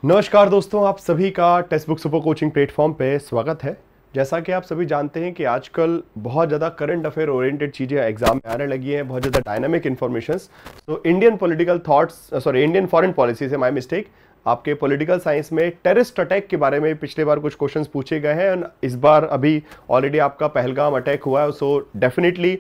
नमस्कार दोस्तों, आप सभी का text book super coaching platform पे स्वागत है। जैसा कि आप सभी जानते हैं कि आजकल बहुत ज़्यादा करंट अफेयर ओरिएंटेड चीज़ें एग्जाम में आने लगी हैं, बहुत ज़्यादा डायनामिक इन्फॉर्मेशंस। तो Indian political thoughts Indian foreign policy से माय मिस्टेक, आपके पॉलिटिकल साइंस में टेररिस्ट अटैक के बारे में पिछले बार कुछ क्वेश्चंस पूछे गए हैं। इस बार अभी ऑलरेडी आपका पहलगाम अटैक हुआ है, so definitely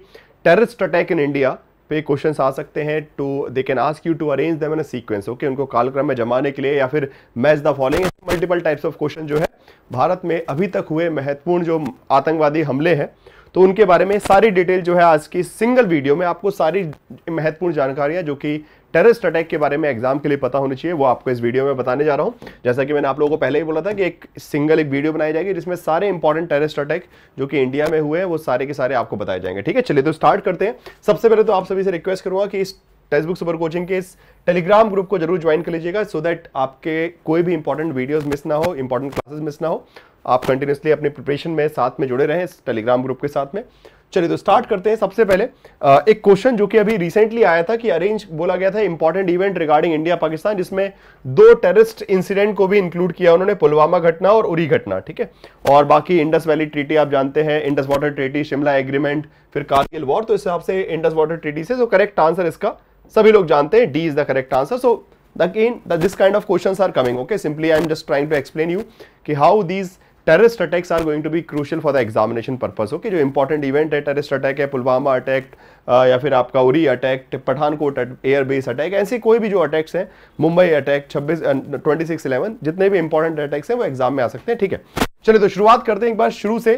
terrorist attack in India पे क्वेश्चंस आ सकते हैं। To they can ask you to arrange them in a sequence, okay, उनको कालक्रम में जमाने के लिए या फिर match the following. Multiple types of question जो है भारत में अभी तक हुए महत्वपूर्ण जो आतंकवादी हमले हैं, तो उनके बारे में सारी डिटेल जो है आज की सिंगल वीडियो में आपको सारी महत्वपूर्ण जानकारियां जो कि टेररिस्ट अटैक के बारे में एग्जाम के लिए पता होनी चाहिए, वो आपको इस वीडियो में बताने जा रहा हूं। जैसा कि मैंने आप लोगों को पहले ही बोला था कि एक वीडियो बनाई जाएगी जिसमें सारे इंपॉर्टेंट टेररिस्ट अटैक जो कि इंडिया में हुए हैं वो सारे के सारे आपको बताए जाएंगे। ठीक है, चलिए तो स्टार्ट करते हैं। सबसे पहले तो आप सभी से रिक्वेस्ट करूंगा कि इस टेक्स्ट बुक सुपर कोचिंग के इस टेलीग्राम ग्रुप को जरूर ज्वाइन कर लीजिएगा, सो दैट आपके कोई भी इंपॉर्टेंट वीडियोस मिस ना हो, इंपॉर्टेंट क्लासेस मिस ना हो। आप कंटिन्यूसली अपनी प्रिपरेशन में साथ में जुड़े रहें इस टेलीग्राम ग्रुप के साथ में। चलिए तो स्टार्ट करते हैं। सबसे पहले एक क्वेश्चन जो कि अभी रिसेंटली आया था कि अरेंज बोला गया था important event regarding India Pakistan, जिसमें दो टेररिस्ट इंसिडेंट को भी इंक्लूड किया उन्होंने, पुलवामा घटना और उरी घटना। ठीक है, और बाकी इंडस वैली ट्रीटी आप जानते हैं, Indus water treaty, Shimla agreement, फिर कारगिल वॉर। तो इस हिसाब से इंडस वाटर ट्रीटी से जो करेक्ट आंसर इसका सभी लोग जानते हैं, D is the correct answer. So this kind of questions are coming, okay. Simply I am just trying to explain you कि how these terrorist attacks are going to be crucial for the examination purpose, okay. जो important event है, terrorist attack है, Pulwama attack या फिर आपका Uri attack, Pathankot air base attack, ऐसे कोई भी जो अटैक्स हैं, मुंबई अटैक, 26/11, जितने भी इंपॉर्टेंट अटैक्स हैं वो एग्जाम में आ सकते हैं। ठीक है, चलिए तो शुरुआत करते हैं एक बार शुरू से।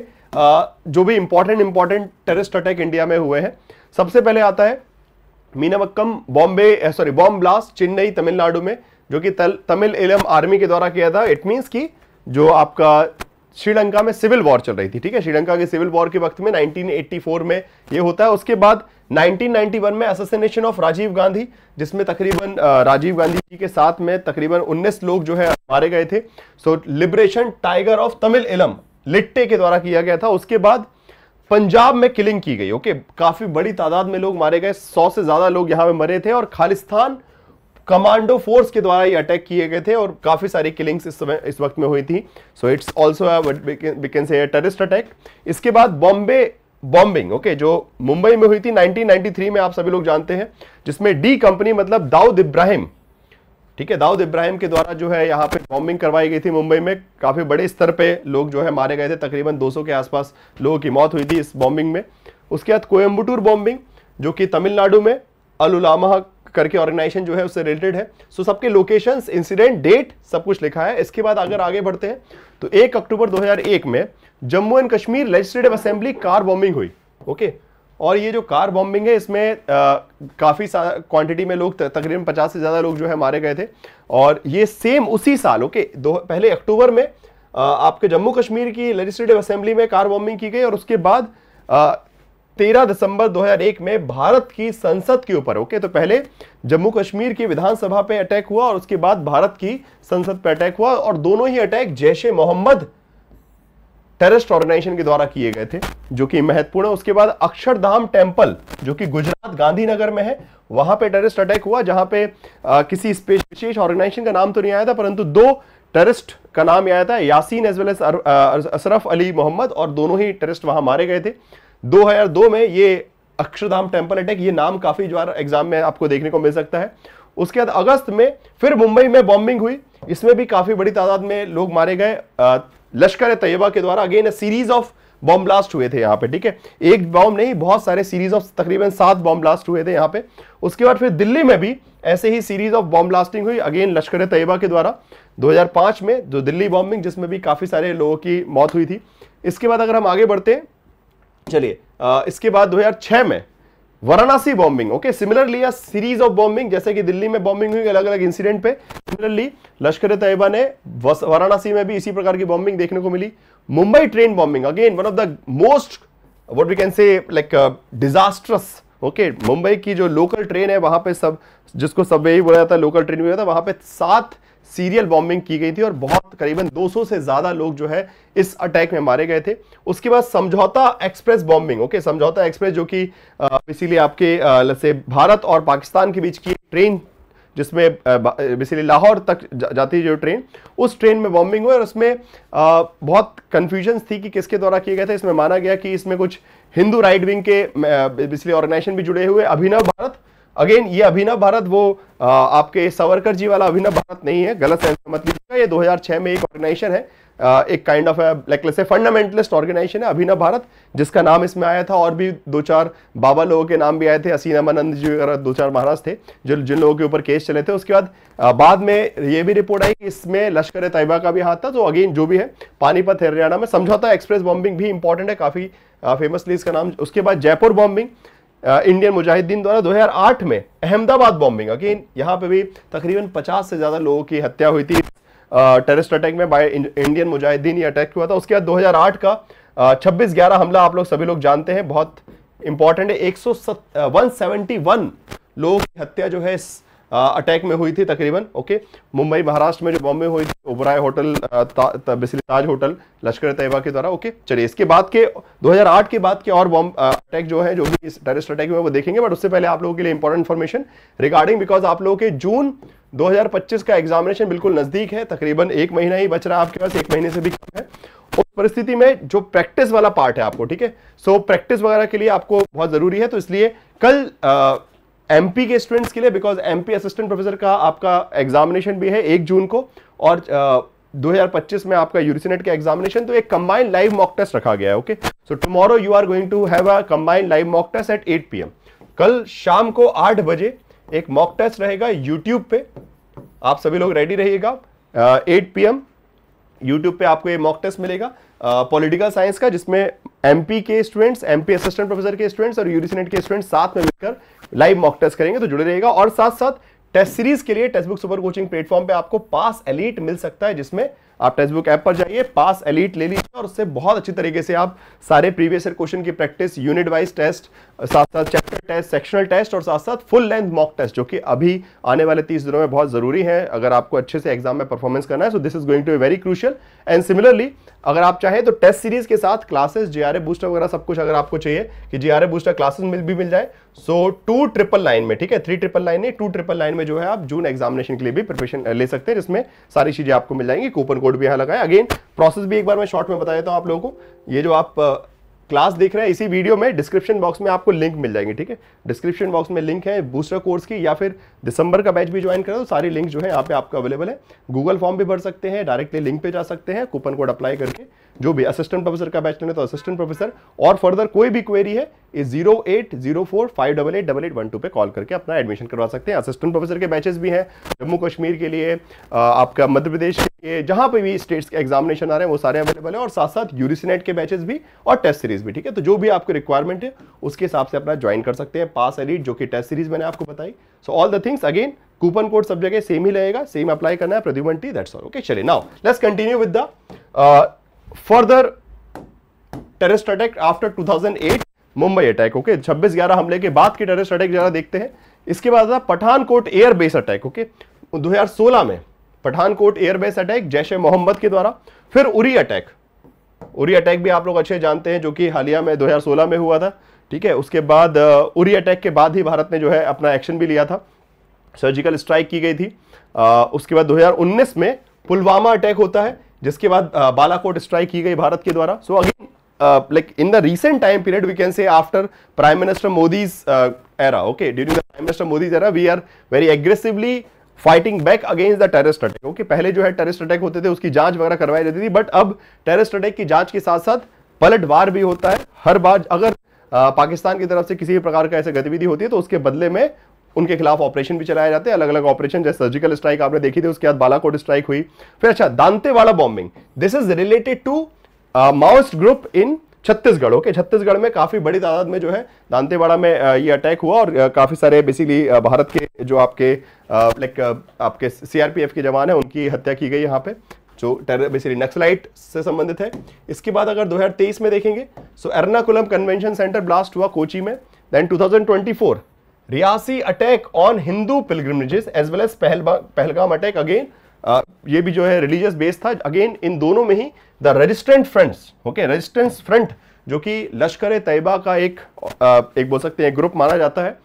जो भी इंपॉर्टेंट टेररिस्ट अटैक इंडिया में हुए हैं, सबसे पहले आता है मीनामक्कम बॉम्ब ब्लास्ट चेन्नई तमिलनाडु में, जो कि तमिल इलम आर्मी के द्वारा किया था। इट मींस कि जो आपका श्रीलंका में सिविल वॉर चल रही थी, ठीक है, श्रीलंका के सिविल वॉर के वक्त में 1984 में ये होता है। उसके बाद 1991 में असैसिनेशन ऑफ राजीव गांधी, जिसमें तकरीबन राजीव गांधी जी के साथ में तकरीबन 19 लोग जो है मारे गए थे। सो लिबरेशन टाइगर ऑफ तमिल इलम लिट्टे के द्वारा किया गया था। उसके बाद पंजाब में किलिंग की गई, ओके, काफी बड़ी तादाद में लोग मारे गए, 100 से ज्यादा लोग यहां पे मरे थे, और खालिस्तान कमांडो फोर्स के द्वारा ये अटैक किए गए थे और काफी सारी किलिंग्स इस वक्त में हुई थी। So it's also we can say terrorist attack. इसके बाद बॉम्बे बॉम्बिंग, ओके, जो मुंबई में हुई थी 1993 में, आप सभी लोग जानते हैं, जिसमें डी कंपनी मतलब दाऊद इब्राहिम, ठीक है, दाऊद इब्राहिम के द्वारा जो है यहाँ पे बॉम्बिंग करवाई गई थी मुंबई में। काफी बड़े स्तर पे लोग जो है मारे गए थे, तकरीबन 200 के आसपास लोगों की मौत हुई थी इस बॉम्बिंग में। उसके बाद कोयम्बटूर बॉम्बिंग, जो कि तमिलनाडु में अल उलामा करके ऑर्गेनाइजेशन जो है उससे रिलेटेड है। सो सबके लोकेशंस, इंसिडेंट, डेट सब कुछ लिखा है। इसके बाद अगर आगे बढ़ते हैं तो 1 अक्टूबर 2001 में Jammu and Kashmir legislative assembly car bombing हुई, ओके। और ये जो कार बॉम्बिंग है, इसमें काफी क्वांटिटी में लोग, तकरीबन 50 से ज्यादा लोग जो है मारे गए थे। और ये सेम उसी साल, ओके, पहले अक्टूबर में आपके जम्मू कश्मीर की लेजिस्लेटिव असेंबली में कार बॉम्बिंग की गई, और उसके बाद 13 दिसंबर 2001 में भारत की संसद के ऊपर, ओके। तो पहले जम्मू कश्मीर की विधानसभा पे अटैक हुआ और उसके बाद भारत की संसद पे अटैक हुआ, और दोनों ही अटैक जैश-ए मोहम्मद टेररिस्ट ऑर्गेनाइजेशन के द्वारा किए गए थे, जो कि महत्वपूर्ण है। उसके बाद अक्षरधाम टेम्पल, जो कि गुजरात गांधीनगर में है, वहां पे टेररिस्ट अटैक हुआ, जहां पे किसी विशेष ऑर्गेनाइजेशन का नाम तो नहीं आया था, परंतु 2 टेररिस्ट का नाम आया था, Yasin as well as Ashraf Ali Mohammad, और दोनों ही टेररिस्ट वहां मारे गए थे 2002 में। ये अक्षरधाम टेम्पल अटैक, ये नाम काफी बार एग्जाम में आपको देखने को मिल सकता है। उसके बाद अगस्त में फिर मुंबई में बॉम्बिंग हुई, इसमें भी काफी बड़ी तादाद में लोग मारे गए लश्कर ए तैयबा के द्वारा। Again series of bomb blast हुए थे यहाँ पे, ठीक है, एक बॉम्ब नहीं, बहुत सारे सीरीज ऑफ तकरीबन 7 बॉम्ब ब्लास्ट हुए थे यहाँ पे। उसके बाद फिर दिल्ली में भी ऐसे ही सीरीज ऑफ बॉम्ब ब्लास्टिंग हुई, अगेन लश्कर ए तैयबा के द्वारा 2005 में, जो दिल्ली बॉम्बिंग, जिसमें भी काफी सारे लोगों की मौत हुई थी। इसके बाद अगर हम आगे बढ़ते हैं, चलिए, इसके बाद 2006 में Varanasi bombing, okay, similarly a series of bombing, जैसे कि दिल्ली में बॉम्बिंग हुई अलग अलग इंसिडेंट पे, सिमिलरली लश्कर ए तैयबा ने वाराणसी में भी इसी प्रकार की बॉम्बिंग देखने को मिली। Mumbai train bombing, again one of the most what we can say like disastrous, okay. Mumbai की जो लोकल ट्रेन है वहां पे, सब जिसको सबवे ही बोला जाता है, लोकल ट्रेन भी होता है, वहां पे 7 सीरियल बॉम्बिंग की गई थी और बहुत करीबन 200 से ज्यादा लोग जो है इस अटैक में मारे गए थे। उसके बाद समझौता एक्सप्रेस बॉम्बिंग, ओके, समझौता एक्सप्रेस जो कि इसीलिए आपके से भारत और पाकिस्तान के बीच की ट्रेन जिसमें बेसिकली लाहौर तक जाती जो ट्रेन, उस ट्रेन में बॉम्बिंग हुई और उसमें बहुत कन्फ्यूजन थी कि किसके द्वारा किए गए थे। इसमें माना गया कि इसमें कुछ हिंदू राइट विंग के बेसिकली ऑर्गेनाइजेशन भी जुड़े हुए। अभिनव भारत, अगेन ये अभिनव भारत वो आपके सावरकर जी वाला अभिनव भारत नहीं है, गलत सेंस मत लीजिएगा। ये 2006 में एक ऑर्गेनाइजेशन है, एक काइंड ऑफ लाइक से फंडामेंटलिस्ट ऑर्गेनाइजेशन है अभिनव भारत, जिसका नाम इसमें आया था। और भी 2-4 बाबा लोगों के नाम भी आए थे, असीमानंद जी वगैरह 2-4 महाराज थे जिन लोगों के ऊपर केस चले थे। उसके बाद में ये भी रिपोर्ट आई कि इसमें लश्कर तैयबा का भी हाथ था। तो अगेन जो भी है, पानीपत हरियाणा में समझौता एक्सप्रेस बॉम्बिंग भी इंपॉर्टेंट है, काफी फेमसली इसका नाम। उसके बाद जयपुर बॉम्बिंग इंडियन मुजाहिदीन द्वारा 2008 में। अहमदाबाद बॉम्बिंग, अगेन यहाँ पे भी तकरीबन 50 से ज्यादा लोगों की हत्या हुई थी टेररिस्ट अटैक में, बाय इंडियन मुजाहिदीन ये अटैक हुआ था। उसके बाद 2008 का 26/11 हमला आप लोग सभी लोग जानते हैं, बहुत इंपॉर्टेंट है। 171 लोगों की हत्या जो है इस अटैक में हुई थी तकरीबन। ओके, मुंबई महाराष्ट्र में जो बॉम्बिंग हुई थी ओबराय होटल, बेसिकली ताज होटल, लश्कर तैयबा के द्वारा। ओके, चलिए इसके बाद के 2008 के बाद के और बॉम्ब अटैक जो है, जो भी इस टेररिस्ट अटैक में वो देखेंगे। बट उससे पहले आप लोगों के लिए इंपॉर्टेंट इन्फॉर्मेशन रिगार्डिंग, बिकॉज आप लोगों के जून 2025 का एग्जामिनेशन बिल्कुल नजदीक है, तकरीबन 1 महीना ही बच रहा है आपके पास, 1 महीने से भी कम है। उस परिस्थिति में जो प्रैक्टिस वाला पार्ट है आपको, ठीक है, सो प्रैक्टिस वगैरह के लिए आपको बहुत जरूरी है। तो इसलिए कल एमपी के स्टूडेंट्स के लिए, बिकॉज एमपी असिस्टेंट प्रोफेसर का आपका एग्जामिनेशन भी है 1 जून को, और 2025 में आपका यूजीसी का एग्जामिनेशन, तो एक कंबाइंड लाइव मॉक टेस्ट रखा गया है। Okay, so tomorrow you are going to have a combined live mock test at 8 PM। कल शाम को 8 बजे एक मॉक टेस्ट रहेगा यूट्यूब पे, आप सभी लोग रेडी रहिएगा। 8 PM यूट्यूब पे आपको ये मॉक टेस्ट मिलेगा पॉलिटिकल साइंस का, जिसमें एमपी के स्टूडेंट्स, एमपी असिस्टेंट प्रोफेसर के स्टूडेंट्स और यूजीसी के स्टूडेंट्स साथ में मिलकर लाइव मॉक टेस्ट करेंगे, तो जुड़े रहेगा। और साथ साथ टेस्ट सीरीज के लिए text book super coaching platform पे आपको पास एलीट मिल सकता है, जिसमें आप टेक्स्ट बुक ऐप पर जाइए, पास एलीट ले लीजिए और उससे बहुत अच्छी तरीके से आप सारे प्रीवियस ईयर क्वेश्चन की प्रैक्टिस, यूनिट वाइज टेस्ट, साथ साथ चैप्टर टेस्ट, सेक्शनल टेस्ट और साथ साथ फुल लेंथ मॉक टेस्ट, जो कि अभी आने वाले 30 दिनों में बहुत जरूरी है अगर आपको अच्छे से एग्जाम में परफॉर्मेंस करना है। So this is going to be very crucial. And similarly अगर आप चाहें तो टेस्ट सीरीज के साथ क्लासेस, जीआरएफ बूस्टर वगैरह सब कुछ अगर आपको चाहिए कि जीआरएफ बूस्टर क्लासेस भी मिल जाए, सो 2999 में, ठीक है, 3999 नहीं 2999 में जो है आप जून एग्जामिनेशन के लिए भी प्रिपरेशन ले सकते हैं, जिसमें सारी चीजें आपको मिल जाएंगी। कूपन कोड भी यहाँ लगाए। अगेन प्रोसेस भी एक बार मैं शॉर्ट में बता देता हूं आप लोगों को। ये जो आप क्लास देख रहे हैं इसी वीडियो में डिस्क्रिप्शन बॉक्स में आपको लिंक मिल जाएंगे, ठीक है, डिस्क्रिप्शन बॉक्स में लिंक है बूस्टर कोर्स की, या फिर दिसंबर का बैच भी ज्वाइन करें तो सारी लिंक जो है यहाँ पे आपको अवेलेबल है। गूगल फॉर्म भी भर सकते हैं, डायरेक्टली लिंक पे जा सकते हैं, कूपन कोड अप्लाई करके। जो भी असिस्टेंट प्रोफेसर का बैच लेने तो असिस्टेंट प्रोफेसर, और फर्दर कोई भी क्वेरी है इस 08045888812 पे कॉल करके अपना एडमिशन करवा सकते हैं। असिस्टेंट प्रोफेसर के बैचेस भी हैं जम्मू कश्मीर के लिए, आपका मध्य प्रदेश के लिए, जहां पे भी स्टेट्स के एग्जामिनेशन आ रहे हैं वो सारे अवेलेबल है, और साथ साथ यूजीसी के बैचेस भी और टेस्ट सीरीज भी, ठीक है। तो जो भी आपको रिक्वायरमेंट है उसके हिसाब से अपना ज्वाइन कर सकते हैं। पास एलीट जो कि टेस्ट सीरीज मैंने आपको बताई। So all the things again, coupon code सब जगह सेम ही रहेगा, सेम अप्लाई करना है, Pradyuman T, that's all. Okay, चलिए now let's continue with the further terrorist attack after 2008 Mumbai attack. Okay, 26/11 हमले के बाद के टेररिस्ट अटैक जरा देखते हैं। इसके बाद था पठानकोट एयरबेस अटैक। ओके, 2016 में पठानकोट एयरबेस अटैक जैश ए मोहम्मद के द्वारा। फिर उरी अटैक, उरी अटैक भी आप लोग अच्छे जानते हैं, जो कि हालिया में 2016 में हुआ था, ठीक है। उसके बाद उरी अटैक के बाद ही भारत ने जो है अपना एक्शन भी लिया था, सर्जिकल स्ट्राइक की गई थी। उसके बाद 2019 में पुलवामा अटैक होता है, जिसके बाद बालाकोट स्ट्राइक की गई भारत के द्वारा। So again like in the recent time period we can say after Prime Minister Modi's era, okay, during the Prime Minister Modi's era we are very aggressively fighting back against the terrorist attack. Okay, पहले जो है terrorist attack होते थे उसकी जांच वगैरह करवाई जाती थी, बट अब टेररिस्ट अटैक की जांच के साथ साथ पलटवार भी होता है। हर बार अगर पाकिस्तान की तरफ से किसी भी प्रकार का ऐसी गतिविधि होती है तो उसके बदले में उनके खिलाफ ऑपरेशन भी चलाए जाते हैं, अलग अलग ऑपरेशन, जैसे सर्जिकल स्ट्राइक आपने देखी थी, उसके बाद बालाकोट स्ट्राइक हुई। फिर अच्छा, Dantewada bombing, this is related to Maoist group in Chhattisgarh. Okay, Chhattisgarh में काफी बड़ी तादाद में जो है दांतेवाड़ा में ये अटैक हुआ, और काफी सारे बेसिकली भारत के जो आपके लाइक आपके सीआरपीएफ के जवान है उनकी हत्या की गई यहाँ पे, जो टेरर बेसिकली नक्सलाइट से संबंधित है। इसके बाद अगर 2023 में देखेंगे, so Ernakulam convention centre blast हुआ कोची में। Then 2024 Reasi attack on Hindu pilgrimages as well as Pahalgam attack. Again ये भी जो है रिलीजियस बेस था। अगेन इन दोनों में ही the resistant fronts, okay, resistance front जो कि लश्कर तैयबा का एक बोल सकते हैं ग्रुप माना जाता है,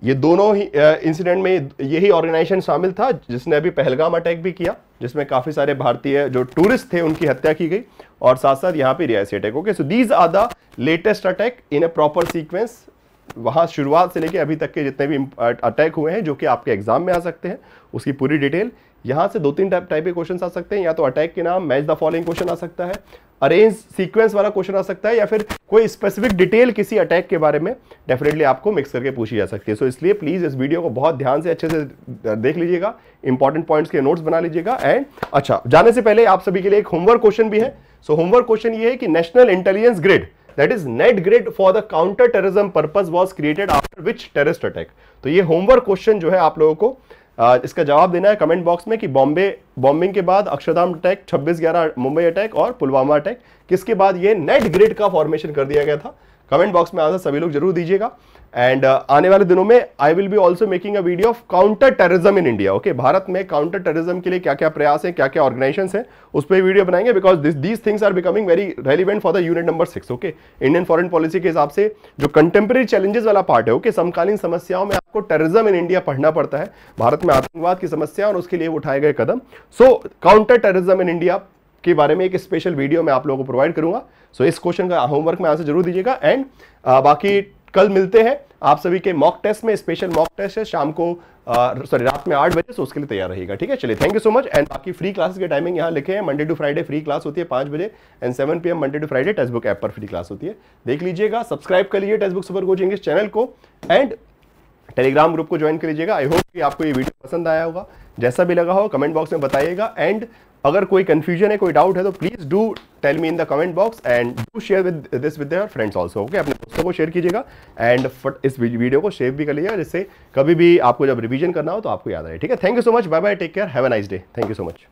ये दोनों ही इंसिडेंट में यही ऑर्गेनाइजेशन शामिल था जिसने अभी पहलगाम अटैक भी किया, जिसमें काफी सारे भारतीय जो टूरिस्ट थे उनकी हत्या की गई, और साथ साथ यहाँ पे Reasi attack. Okay, so these are the latest attack in a proper sequence. वहां शुरुआत से लेके अभी तक के जितने भी अटैक हुए हैं जो कि आपके एग्जाम में आ सकते हैं, उसकी पूरी डिटेल। यहां से 2-3 टाइप के क्वेश्चन आ सकते हैं, या तो अटैक के नाम, मैच द फॉलोइंग क्वेश्चन आ सकता है, अरेंज सीक्वेंस वाला क्वेश्चन आ सकता है, या फिर कोई स्पेसिफिक डिटेल किसी अटैक के बारे में डेफिनेटली आपको मिक्स करके पूछी जा सकती है। सो इसलिए प्लीज इस वीडियो को बहुत ध्यान से अच्छे से देख लीजिएगा, इंपॉर्टेंट पॉइंट्स के नोट्स बना लीजिएगा। एंड अच्छा, जाने से पहले आप सभी के लिए एक होमवर्क क्वेश्चन भी है। सो होमवर्क क्वेश्चन ये है कि national intelligence grid, that is net grid for the counter terrorism purpose was created after which terrorist attack। तो ये होमवर्क क्वेश्चन जो है आप लोगों को इसका जवाब देना है कमेंट बॉक्स में कि बॉम्बे बॉम्बिंग के बाद अक्षरधाम अटैक, 26/11 मुंबई अटैक और पुलवामा अटैक, किसके बाद ये नेट ग्रिड का फॉर्मेशन कर दिया गया था। कमेंट बॉक्स में आंसर सभी लोग जरूर दीजिएगा। एंड आने वाले दिनों में I will be also making a video of counter terrorism in India. Okay, Bharat में काउंटर टेररिज्म के लिए क्या क्या प्रयास हैं, क्या क्या ऑर्गेनाइजेशंस हैं, उस पर वीडियो बनाएंगे, because these things are becoming very relevant for the unit number 6। Okay, Indian foreign policy के हिसाब से जो कंटेम्प्रेरी चैलेंजेस वाला पार्ट है, ओके, समकालीन समस्याओं में आपको टेररिज्म इन इंडिया पढ़ना पड़ता है, भारत में आतंकवाद की समस्या और उसके लिए उठाए गए कदम। सो काउंटर टेररिज्म इन इंडिया के बारे में एक स्पेशल वीडियो मैं आप लोगों को प्रोवाइड करूंगा। सो इस क्वेश्चन का होमवर्क में आंसर जरूर दीजिएगा। एंड बाकी कल मिलते हैं आप सभी के मॉक टेस्ट में, स्पेशल मॉक टेस्ट है शाम को, रात में 8 बजे, सो उसके लिए तैयार रहिएगा। ठीक है, चलिए, thank you so much. And बाकी फ्री क्लासेस के टाइमिंग यहाँ लिखे हैं, Monday to Friday free class होती है 5 बजे, and 7 PM Monday to Friday text book app पर फ्री क्लास होती है, देख लीजिएगा। सब्सक्राइब कर लीजिए टेक्स्ट बुक सुपर कोचिंग इस चैनल को, एंड टेलीग्राम ग्रुप को ज्वाइन कर लीजिएगा। आई होप कि आपको ये वीडियो पसंद आया होगा, जैसा भी लगा हो कमेंट बॉक्स में बताइएगा। एंड अगर कोई कंफ्यूजन है, कोई डाउट है, तो please do tell me in the comment box, and do share with this with their friends also. Okay, अपने दोस्तों को शेयर कीजिएगा, एंड इस वीडियो को शेयर भी कर लीजिएगा, जिससे कभी भी आपको जब रिवीजन करना हो तो आपको याद आए। ठीक है, thank you so much, bye bye, take care, have a nice day, thank you so much.